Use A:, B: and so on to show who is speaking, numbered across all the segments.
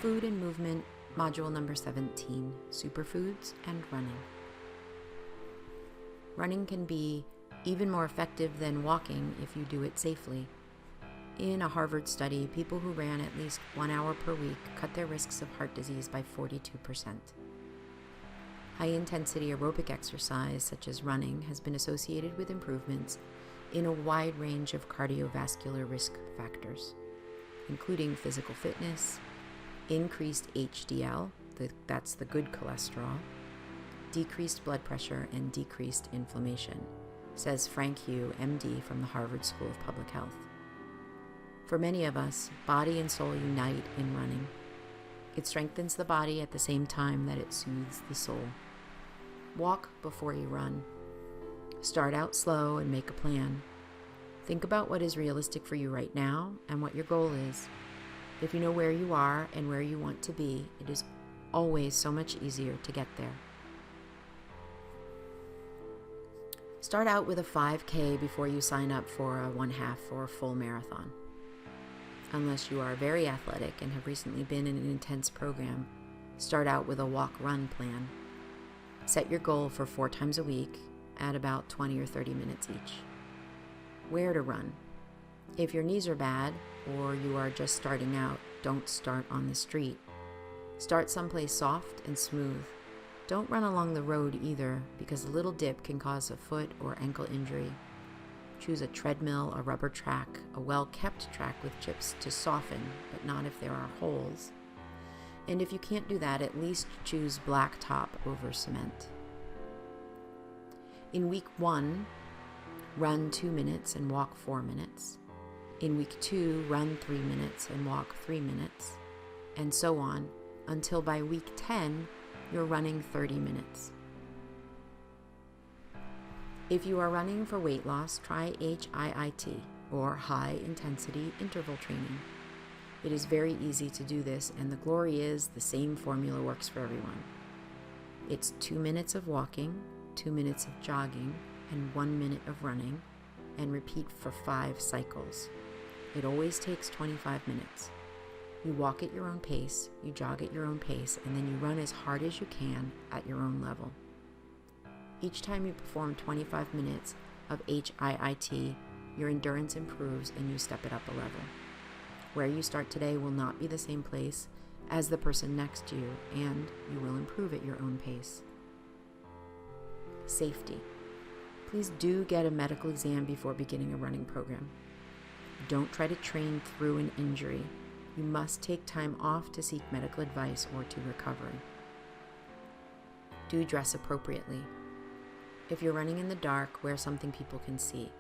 A: Food and Movement, Module number 17, Superfoods and Running. Running can be even more effective than walking if you do it safely. In a Harvard study, people who ran at least 1 hour per week cut their risks of heart disease by 42%. High-intensity aerobic exercise, such as running, has been associated with improvements in a wide range of cardiovascular risk factors, including physical fitness, increased HDL, that's the good cholesterol, decreased blood pressure, and decreased inflammation, says Frank Hugh, MD from the Harvard School of Public Health. For many of us, body and soul unite in running. It strengthens the body at the same time that it soothes the soul. Walk before you run. Start out slow and make a plan. Think about what is realistic for you right now and what your goal is. If you know where you are and where you want to be, it is always so much easier to get there. Start out with a 5K before you sign up for a 1/2 or full marathon. Unless you are very athletic and have recently been in an intense program, start out with a walk-run plan. Set your goal for 4 times a week at about 20 or 30 minutes each. Where to run? If your knees are bad or you are just starting out, don't start on the street. Start someplace soft and smooth. Don't run along the road either, because a little dip can cause a foot or ankle injury. Choose a treadmill, a rubber track, a well-kept track with chips to soften, but not if there are holes. And if you can't do that, at least choose blacktop over cement. In week 1, run 2 minutes and walk 4 minutes. In week 2, run 3 minutes and walk 3 minutes, and so on, until by week 10, you're running 30 minutes. If you are running for weight loss, try HIIT, or High Intensity Interval Training. It is very easy to do this, and the glory is the same formula works for everyone. It's 2 minutes of walking, 2 minutes of jogging, and 1 minute of running, and repeat for 5 cycles. It always takes 25 minutes. You walk at your own pace, you jog at your own pace, and then you run as hard as you can at your own level. Each time you perform 25 minutes of HIIT, your endurance improves and you step it up a level. Where you start today will not be the same place as the person next to you, and you will improve at your own pace. Safety. Please do get a medical exam before beginning a running program. Don't try to train through an injury. You must take time off to seek medical advice or to recover. Do dress appropriately. If you're running in the dark, wear something people can see.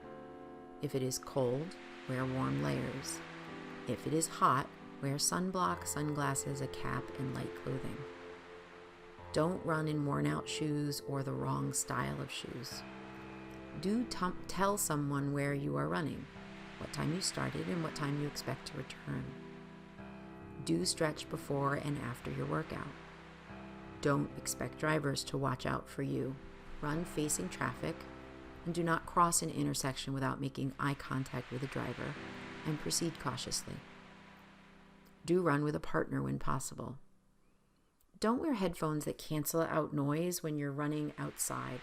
A: If it is cold, wear warm layers. If it is hot, wear sunblock, sunglasses, a cap, and light clothing. Don't run in worn-out shoes or the wrong style of shoes. Do tell someone where you are running, what time you started, and what time you expect to return. Do stretch before and after your workout. Don't expect drivers to watch out for you. Run facing traffic, and do not cross an intersection without making eye contact with the driver, and proceed cautiously. Do run with a partner when possible. Don't wear headphones that cancel out noise when you're running outside.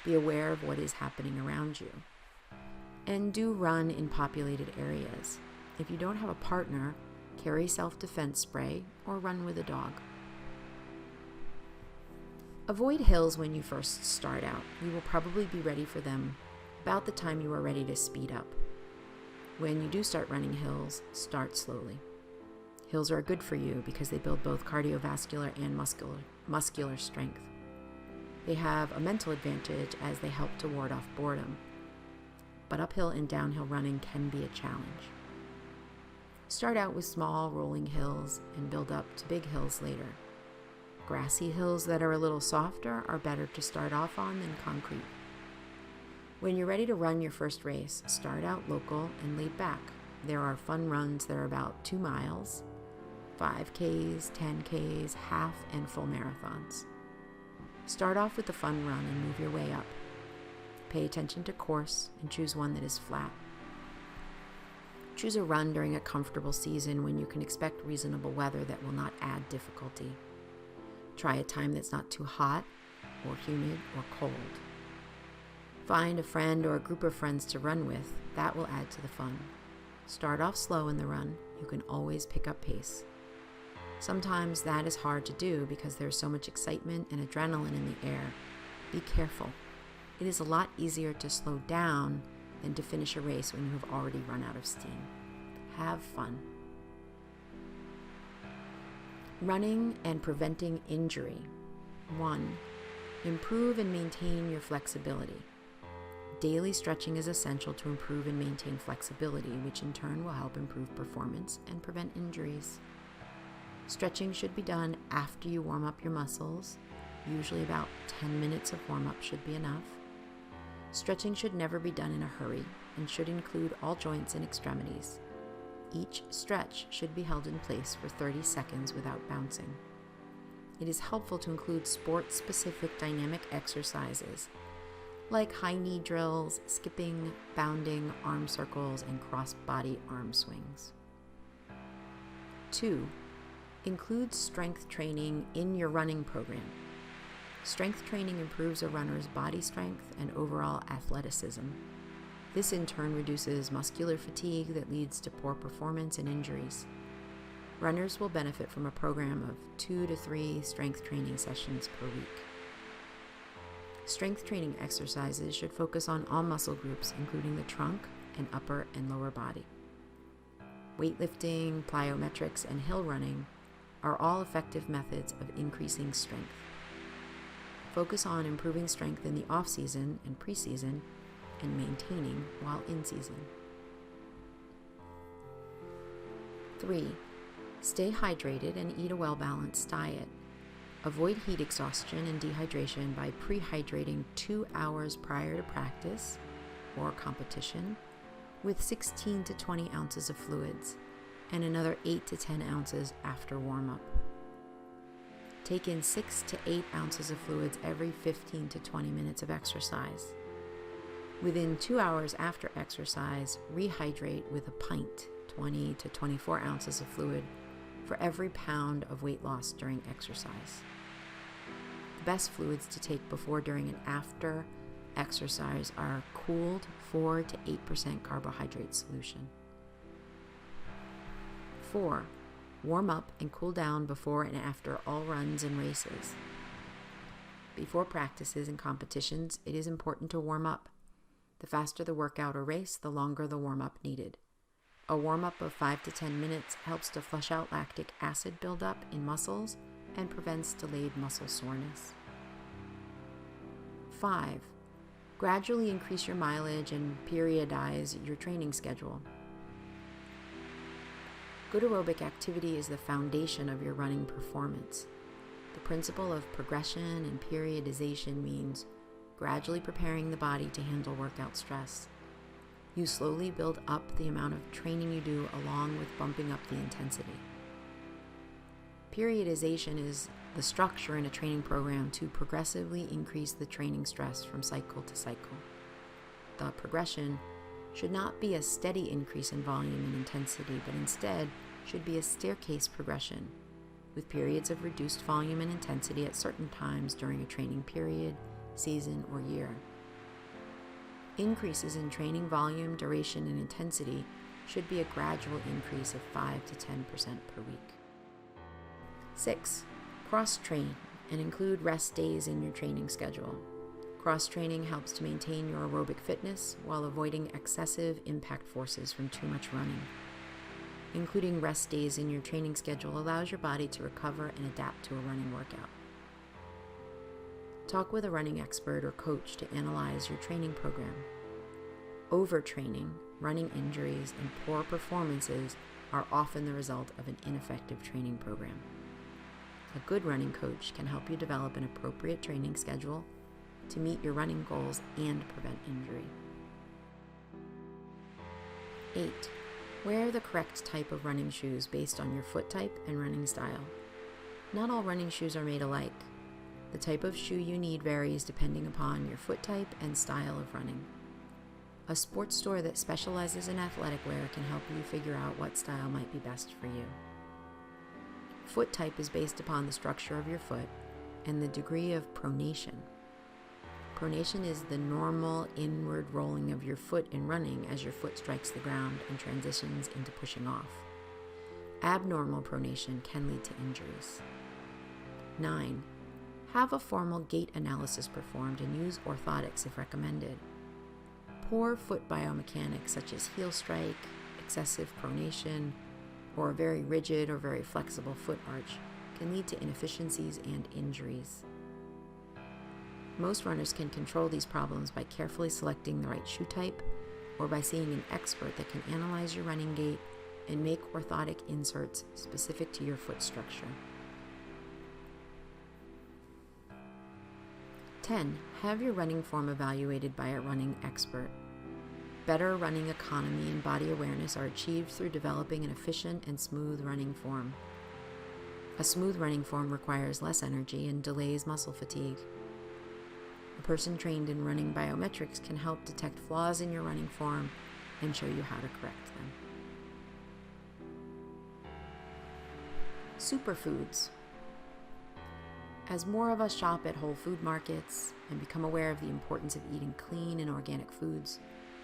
A: Be aware of what is happening around you. And do run in populated areas. If you don't have a partner, carry self-defense spray or run with a dog. Avoid hills when you first start out. You will probably be ready for them about the time you are ready to speed up. When you do start running hills, start slowly. Hills are good for you because they build both cardiovascular and muscular strength. They have a mental advantage as they help to ward off boredom. But uphill and downhill running can be a challenge. Start out with small rolling hills and build up to big hills later. Grassy hills that are a little softer are better to start off on than concrete. When you're ready to run your first race, start out local and laid back. There are fun runs that are about 2 miles, 5Ks, 10Ks, half and full marathons. Start off with the fun run and move your way up. Pay attention to course and choose one that is flat. Choose a run during a comfortable season when you can expect reasonable weather that will not add difficulty. Try a time that's not too hot or humid or cold. Find a friend or a group of friends to run with. That will add to the fun. Start off slow in the run. You can always pick up pace. Sometimes that is hard to do because there's so much excitement and adrenaline in the air. Be careful. It is a lot easier to slow down than to finish a race when you have already run out of steam. Have fun. Running and preventing injury. 1. Improve and maintain your flexibility. Daily stretching is essential to improve and maintain flexibility, which in turn will help improve performance and prevent injuries. Stretching should be done after you warm up your muscles. Usually about 10 minutes of warm-up should be enough. Stretching should never be done in a hurry and should include all joints and extremities. Each stretch should be held in place for 30 seconds without bouncing. It is helpful to include sport-specific dynamic exercises like high knee drills, skipping, bounding, arm circles, and cross-body arm swings. 2. Include strength training in your running program. Strength training improves a runner's body strength and overall athleticism. This in turn reduces muscular fatigue that leads to poor performance and injuries. Runners will benefit from a program of 2 to 3 strength training sessions per week. Strength training exercises should focus on all muscle groups, including the trunk and upper and lower body. Weightlifting, plyometrics, and hill running are all effective methods of increasing strength. Focus on improving strength in the off-season and preseason and maintaining while in season. 3. Stay hydrated and eat a well-balanced diet. Avoid heat exhaustion and dehydration by prehydrating 2 hours prior to practice or competition with 16 to 20 ounces of fluids and another 8 to 10 ounces after warm-up. Take in 6 to 8 ounces of fluids every 15 to 20 minutes of exercise. Within 2 hours after exercise, rehydrate with a pint, 20 to 24 ounces of fluid, for every pound of weight loss during exercise. The best fluids to take before, during, and after exercise are cooled 4 to 8% carbohydrate solution. 4. Warm up and cool down before and after all runs and races. Before practices and competitions, it is important to warm up. The faster the workout or race, the longer the warm-up needed. A warm-up of 5 to 10 minutes helps to flush out lactic acid buildup in muscles and prevents delayed muscle soreness. 5. Gradually increase your mileage and periodize your training schedule. Good aerobic activity is the foundation of your running performance. The principle of progression and periodization means gradually preparing the body to handle workout stress. You slowly build up the amount of training you do along with bumping up the intensity. Periodization is the structure in a training program to progressively increase the training stress from cycle to cycle. The progression should not be a steady increase in volume and intensity, but instead should be a staircase progression, with periods of reduced volume and intensity at certain times during a training period, season, or year. Increases in training volume, duration, and intensity should be a gradual increase of 5 to 10% per week. 6. Cross-train and include rest days in your training schedule. Cross-training helps to maintain your aerobic fitness while avoiding excessive impact forces from too much running. Including rest days in your training schedule allows your body to recover and adapt to a running workout. Talk with a running expert or coach to analyze your training program. Overtraining, running injuries, and poor performances are often the result of an ineffective training program. A good running coach can help you develop an appropriate training schedule to meet your running goals and prevent injury. 8. Wear the correct type of running shoes based on your foot type and running style. Not all running shoes are made alike. The type of shoe you need varies depending upon your foot type and style of running. A sports store that specializes in athletic wear can help you figure out what style might be best for you. Foot type is based upon the structure of your foot and the degree of pronation. Pronation is the normal inward rolling of your foot in running as your foot strikes the ground and transitions into pushing off. Abnormal pronation can lead to injuries. 9. Have a formal gait analysis performed and use orthotics if recommended. Poor foot biomechanics such as heel strike, excessive pronation, or a very rigid or very flexible foot arch can lead to inefficiencies and injuries. Most runners can control these problems by carefully selecting the right shoe type or by seeing an expert that can analyze your running gait and make orthotic inserts specific to your foot structure. 10. Have your running form evaluated by a running expert. Better running economy and body awareness are achieved through developing an efficient and smooth running form. A smooth running form requires less energy and delays muscle fatigue. A person trained in running biometrics can help detect flaws in your running form and show you how to correct them. Superfoods. As more of us shop at whole food markets and become aware of the importance of eating clean and organic foods,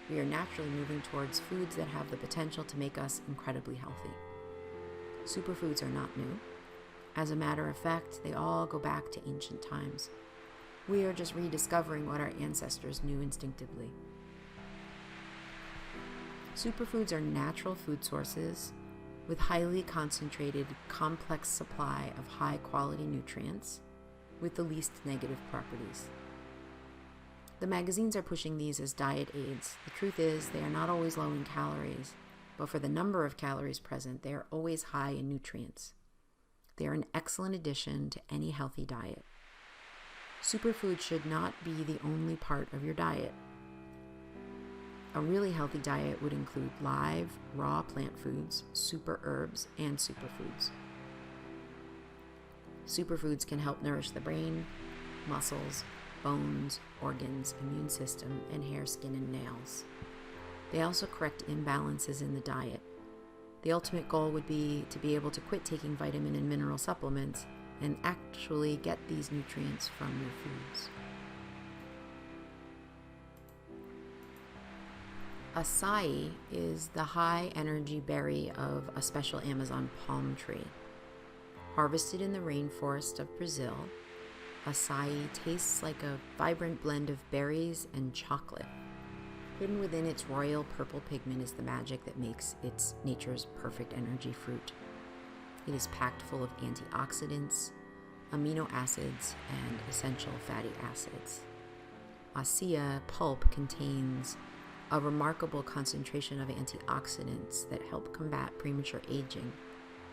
A: we are naturally moving towards foods that have the potential to make us incredibly healthy. Superfoods are not new. As a matter of fact, they all go back to ancient times. We are just rediscovering what our ancestors knew instinctively. Superfoods are natural food sources with highly concentrated, complex supply of high-quality nutrients with the least negative properties. The magazines are pushing these as diet aids. The truth is, they are not always low in calories, but for the number of calories present, they are always high in nutrients. They are an excellent addition to any healthy diet. Superfood should not be the only part of your diet. A really healthy diet would include live, raw plant foods, super herbs, and superfoods. Superfoods can help nourish the brain, muscles, bones, organs, immune system, and hair, skin, and nails. They also correct imbalances in the diet. The ultimate goal would be to be able to quit taking vitamin and mineral supplements and actually get these nutrients from your foods. Acai is the high-energy berry of a special Amazon palm tree. Harvested in the rainforest of Brazil, acai tastes like a vibrant blend of berries and chocolate. Hidden within its royal purple pigment is the magic that makes it nature's perfect energy fruit. It is packed full of antioxidants, amino acids, and essential fatty acids. Acai pulp contains a remarkable concentration of antioxidants that help combat premature aging,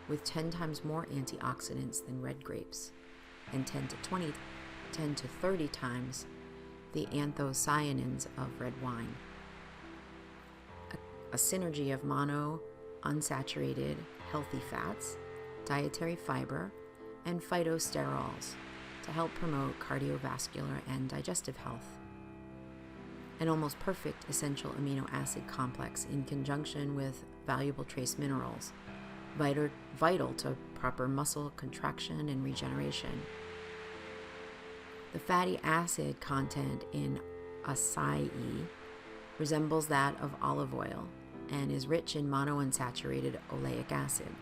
A: with 10 times more antioxidants than red grapes, and 10 to 30 times the anthocyanins of red wine. A synergy of mono, unsaturated, healthy fats, dietary fiber, and phytosterols to help promote cardiovascular and digestive health. An almost perfect essential amino acid complex in conjunction with valuable trace minerals, vital to proper muscle contraction and regeneration. The fatty acid content in acai resembles that of olive oil and is rich in monounsaturated oleic acid.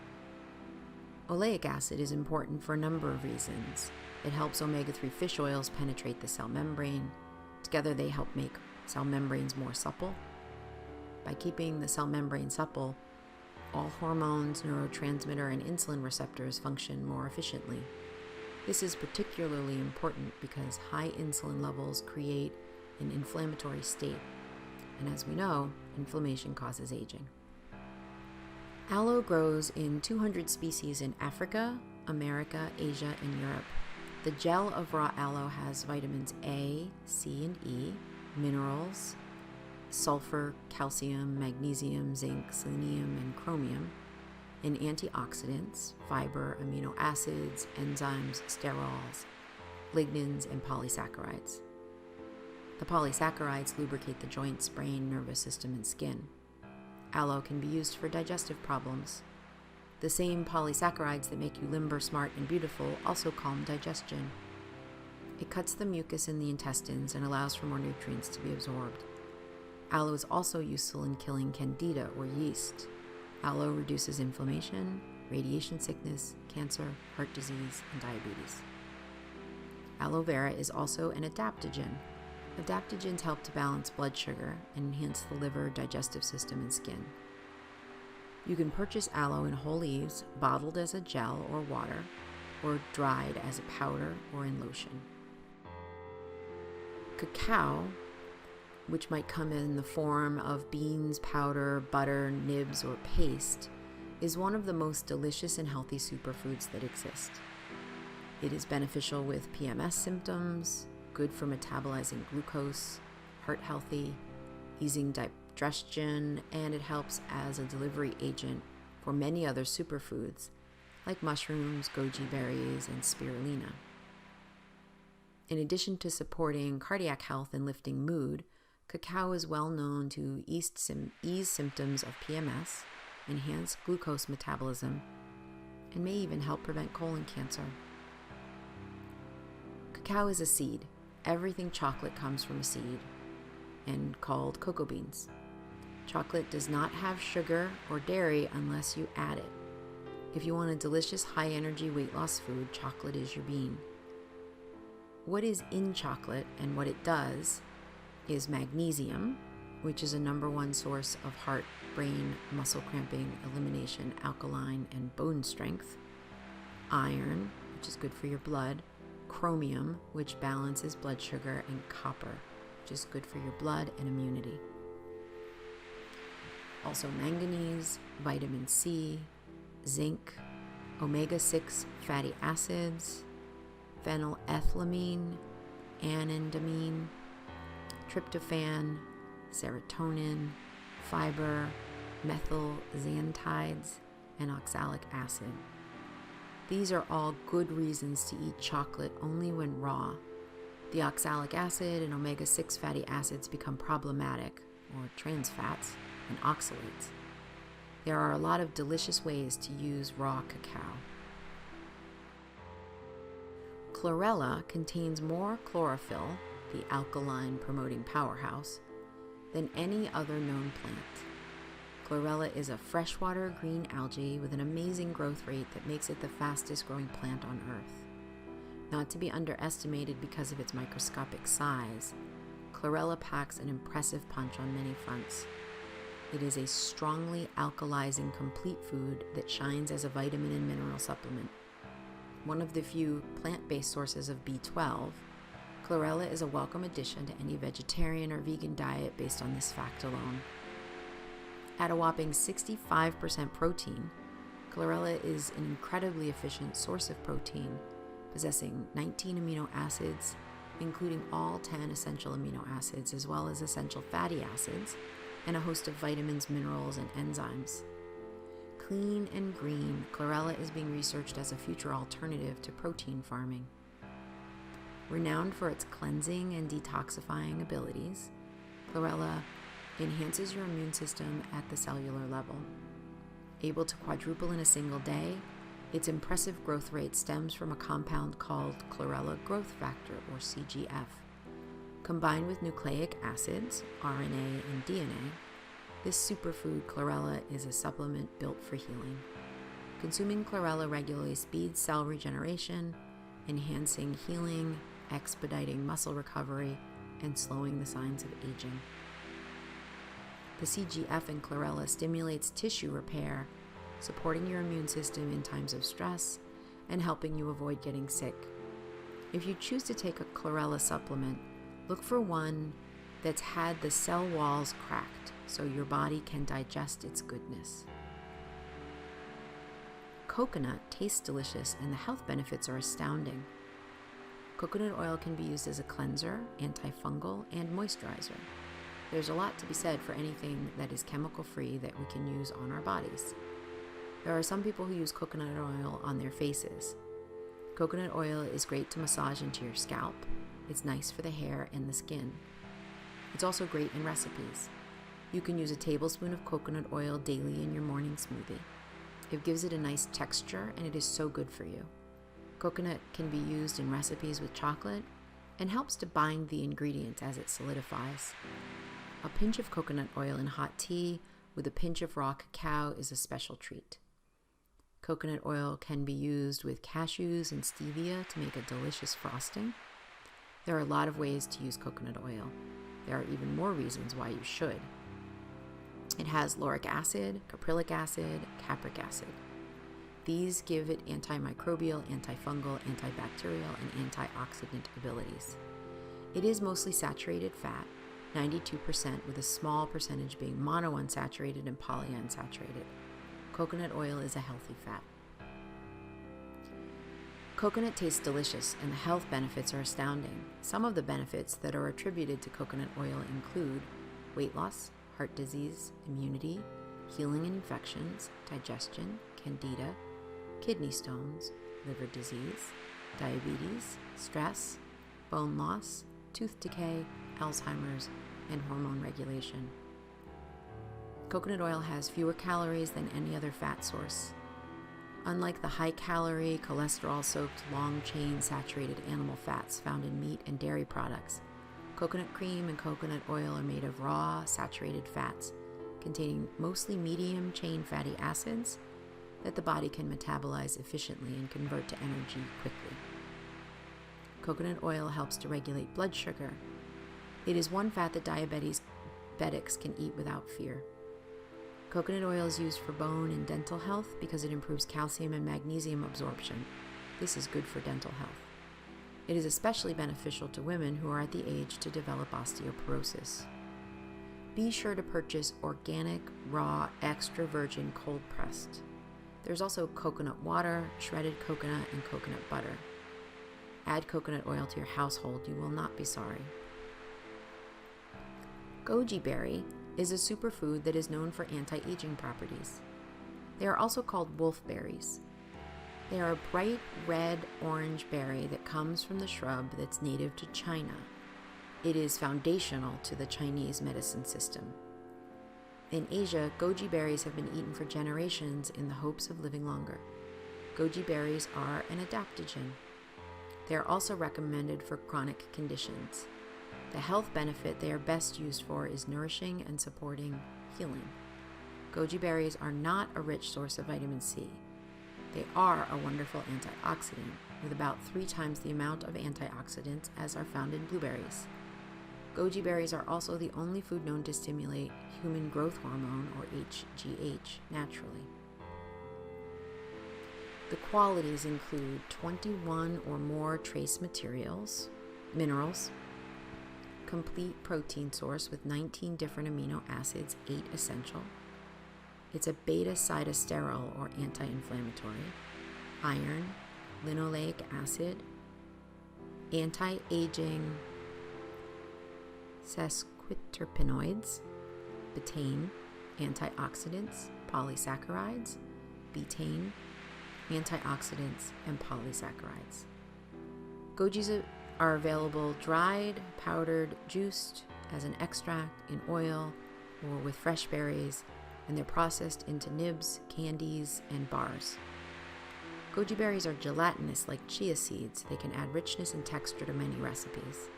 A: Oleic acid is important for a number of reasons. It helps omega-3 fish oils penetrate the cell membrane. Together they help make cell membranes more supple. By keeping the cell membrane supple, all hormones, neurotransmitter, and insulin receptors function more efficiently. This is particularly important because high insulin levels create an inflammatory state, and as we know, inflammation causes aging. Aloe grows in 200 species in Africa, America, Asia, and Europe. The gel of raw aloe has vitamins A, C, and E, minerals, sulfur, calcium, magnesium, zinc, selenium, and chromium, and antioxidants, fiber, amino acids, enzymes, sterols, lignans, and polysaccharides. The polysaccharides lubricate the joints, brain, nervous system, and skin. Aloe can be used for digestive problems. The same polysaccharides that make you limber, smart, and beautiful also calm digestion. It cuts the mucus in the intestines and allows for more nutrients to be absorbed. Aloe is also useful in killing candida or yeast. Aloe reduces inflammation, radiation sickness, cancer, heart disease, and diabetes. Aloe vera is also an adaptogen. Adaptogens help to balance blood sugar and enhance the liver, digestive system, and skin. You can purchase aloe in whole leaves, bottled as a gel or water, or dried as a powder or in lotion. Cacao, which might come in the form of beans, powder, butter, nibs, or paste, is one of the most delicious and healthy superfoods that exist. It is beneficial with PMS symptoms, good for metabolizing glucose, heart healthy, easing digestion, and it helps as a delivery agent for many other superfoods like mushrooms, goji berries, and spirulina. In addition to supporting cardiac health and lifting mood, cacao is well known to ease symptoms of PMS, enhance glucose metabolism, and may even help prevent colon cancer. Cacao is a seed. Everything chocolate comes from a seed, and called cocoa beans. Chocolate does not have sugar or dairy unless you add it. If you want a delicious, high-energy weight loss food, chocolate is your bean. What is in chocolate and what it does is magnesium, which is a #1 source of heart, brain, muscle cramping, elimination, alkaline, and bone strength. Iron, which is good for your blood. Chromium, which balances blood sugar. And copper, which is good for your blood and immunity. Also manganese, vitamin C, zinc, omega-6 fatty acids, phenylethylamine, anandamine, tryptophan, serotonin, fiber, methylxanthides, and oxalic acid. These are all good reasons to eat chocolate only when raw. The oxalic acid and omega-6 fatty acids become problematic, or trans fats, and oxalates. There are a lot of delicious ways to use raw cacao. Chlorella contains more chlorophyll, the alkaline promoting powerhouse, than any other known plant. Chlorella is a freshwater green algae with an amazing growth rate that makes it the fastest growing plant on Earth. Not to be underestimated because of its microscopic size, chlorella packs an impressive punch on many fronts. It is a strongly alkalizing complete food that shines as a vitamin and mineral supplement. One of the few plant-based sources of B12, chlorella is a welcome addition to any vegetarian or vegan diet based on this fact alone. At a whopping 65% protein, chlorella is an incredibly efficient source of protein, possessing 19 amino acids, including all 10 essential amino acids, as well as essential fatty acids, and a host of vitamins, minerals, and enzymes. Clean and green, chlorella is being researched as a future alternative to protein farming. Renowned for its cleansing and detoxifying abilities, chlorella enhances your immune system at the cellular level. Able to quadruple in a single day, its impressive growth rate stems from a compound called chlorella growth factor, or CGF. Combined with nucleic acids, RNA, and DNA, this superfood chlorella is a supplement built for healing. Consuming chlorella regularly speeds cell regeneration, enhancing healing, expediting muscle recovery, and slowing the signs of aging. The CGF in chlorella stimulates tissue repair, supporting your immune system in times of stress and helping you avoid getting sick. If you choose to take a chlorella supplement, look for one that's had the cell walls cracked so your body can digest its goodness. Coconut tastes delicious and the health benefits are astounding. Coconut oil can be used as a cleanser, antifungal, and moisturizer. There's a lot to be said for anything that is chemical-free that we can use on our bodies. There are some people who use coconut oil on their faces. Coconut oil is great to massage into your scalp. It's nice for the hair and the skin. It's also great in recipes. You can use a tablespoon of coconut oil daily in your morning smoothie. It gives it a nice texture and it is so good for you. Coconut can be used in recipes with chocolate and helps to bind the ingredients as it solidifies. A pinch of coconut oil in hot tea with a pinch of raw cacao is a special treat. Coconut oil can be used with cashews and stevia to make a delicious frosting. There are a lot of ways to use coconut oil. There are even more reasons why you should. It has lauric acid, caprylic acid, capric acid. These give it antimicrobial, antifungal, antibacterial, and antioxidant abilities. It is mostly saturated fat, 92%, with a small percentage being monounsaturated and polyunsaturated. Coconut oil is a healthy fat. Coconut tastes delicious and the health benefits are astounding. Some of the benefits that are attributed to coconut oil include weight loss, heart disease, immunity, healing in infections, digestion, candida, kidney stones, liver disease, diabetes, stress, bone loss, tooth decay, Alzheimer's, and hormone regulation. Coconut oil has fewer calories than any other fat source. Unlike the high-calorie, cholesterol-soaked, long-chain saturated animal fats found in meat and dairy products, coconut cream and coconut oil are made of raw, saturated fats containing mostly medium-chain fatty acids that the body can metabolize efficiently and convert to energy quickly. Coconut oil helps to regulate blood sugar. It is one fat that diabetics can eat without fear. Coconut oil is used for bone and dental health because it improves calcium and magnesium absorption. This is good for dental health. It is especially beneficial to women who are at the age to develop osteoporosis. Be sure to purchase organic, raw, extra virgin cold pressed. There's also coconut water, shredded coconut, and coconut butter. Add coconut oil to your household. You will not be sorry. Goji berry is a superfood that is known for anti-aging properties. They are also called wolfberries. They are a bright red-orange berry that comes from the shrub that's native to China. It is foundational to the Chinese medicine system. In Asia, goji berries have been eaten for generations in the hopes of living longer. Goji berries are an adaptogen. They are also recommended for chronic conditions. The health benefit they are best used for is nourishing and supporting healing. Goji berries are not a rich source of vitamin C. They are a wonderful antioxidant, with about 3 times the amount of antioxidants as are found in blueberries. Goji berries are also the only food known to stimulate human growth hormone, or HGH, naturally. The qualities include 21 or more trace minerals, complete protein source with 19 different amino acids, 8 essential. It's a beta-sitosterol or anti-inflammatory, iron, linoleic acid, anti-aging sesquiterpenoids, betaine, antioxidants, polysaccharides, betaine, antioxidants, and polysaccharides. Gojis are available dried, powdered, juiced, as an extract, in oil, or with fresh berries, and they're processed into nibs, candies, and bars. Goji berries are gelatinous like chia seeds. They can add richness and texture to many recipes.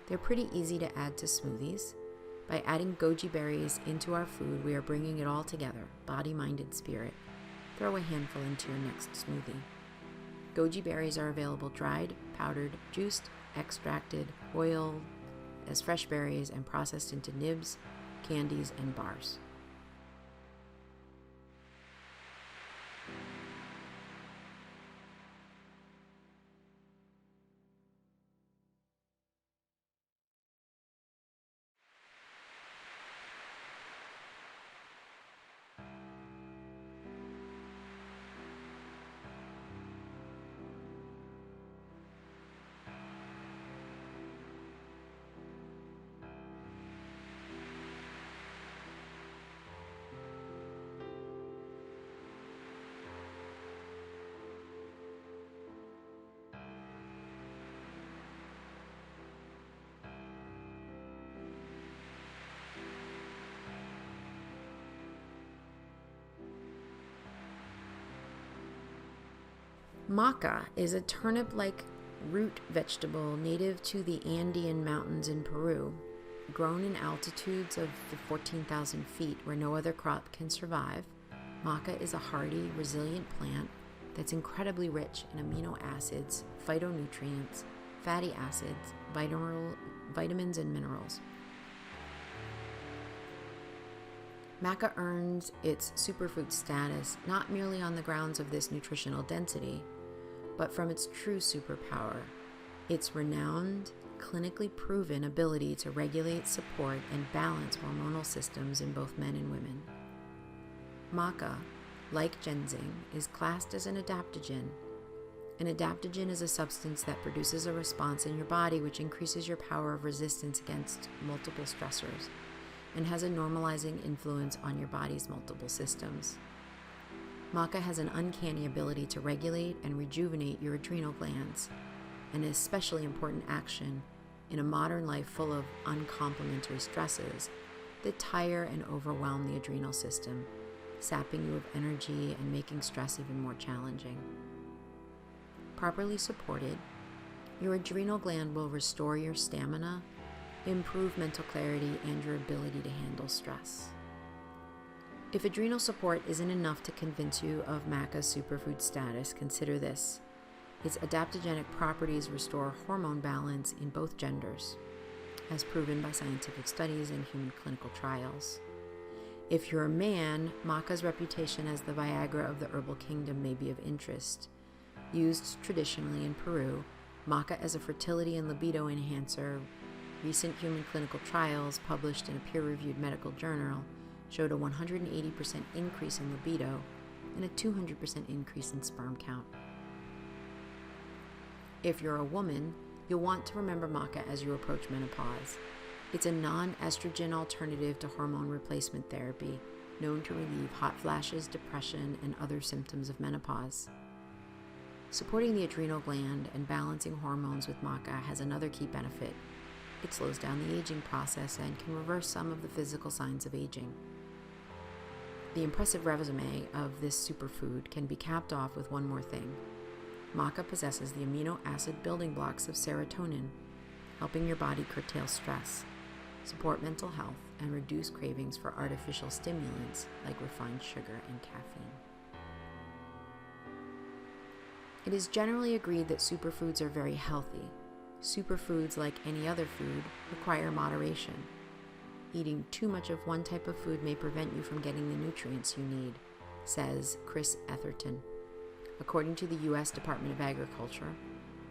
A: They're pretty easy to add to smoothies. By adding goji berries into our food, we are bringing it all together, body, mind, and spirit. Throw a handful into your next smoothie. Goji berries are available dried, powdered, juiced, extracted, oiled, as fresh berries, and processed into nibs, candies, and bars. Maca is a turnip-like root vegetable native to the Andean mountains in Peru. Grown in altitudes of 14,000 feet where no other crop can survive, maca is a hardy, resilient plant that's incredibly rich in amino acids, phytonutrients, fatty acids, vitamins, and minerals. Maca earns its superfood status not merely on the grounds of this nutritional density, but from its true superpower, its renowned, clinically proven ability to regulate, support, and balance hormonal systems in both men and women. Maca, like ginseng, is classed as an adaptogen. An adaptogen is a substance that produces a response in your body which increases your power of resistance against multiple stressors and has a normalizing influence on your body's multiple systems. Maca has an uncanny ability to regulate and rejuvenate your adrenal glands, an especially important action in a modern life full of uncomplimentary stresses that tire and overwhelm the adrenal system, sapping you of energy and making stress even more challenging. Properly supported, your adrenal gland will restore your stamina, improve mental clarity, and your ability to handle stress. If adrenal support isn't enough to convince you of maca's superfood status, consider this. Its adaptogenic properties restore hormone balance in both genders, as proven by scientific studies and human clinical trials. If you're a man, maca's reputation as the Viagra of the herbal kingdom may be of interest. Used traditionally in Peru, maca as a fertility and libido enhancer, recent human clinical trials published in a peer-reviewed medical journal showed a 180% increase in libido and a 200% increase in sperm count. If you're a woman, you'll want to remember maca as you approach menopause. It's a non-estrogen alternative to hormone replacement therapy, known to relieve hot flashes, depression, and other symptoms of menopause. Supporting the adrenal gland and balancing hormones with maca has another key benefit. It slows down the aging process and can reverse some of the physical signs of aging. The impressive resume of this superfood can be capped off with one more thing. Maca possesses the amino acid building blocks of serotonin, helping your body curtail stress, support mental health, and reduce cravings for artificial stimulants like refined sugar and caffeine. It is generally agreed that superfoods are very healthy. Superfoods, like any other food, require moderation. Eating too much of one type of food may prevent you from getting the nutrients you need, says Chris Etherton. According to the U.S. Department of Agriculture,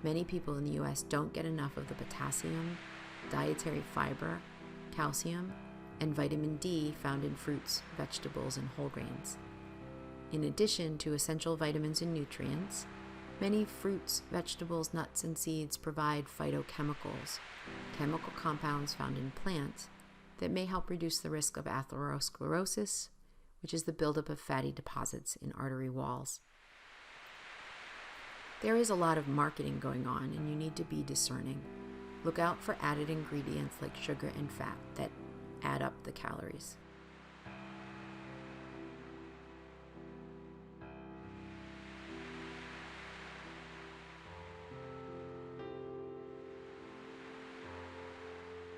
A: many people in the U.S. don't get enough of the potassium, dietary fiber, calcium, and vitamin D found in fruits, vegetables, and whole grains. In addition to essential vitamins and nutrients, many fruits, vegetables, nuts, and seeds provide phytochemicals, chemical compounds found in plants that may help reduce the risk of atherosclerosis, which is the buildup of fatty deposits in artery walls. There is a lot of marketing going on, and you need to be discerning. Look out for added ingredients like sugar and fat that add up the calories.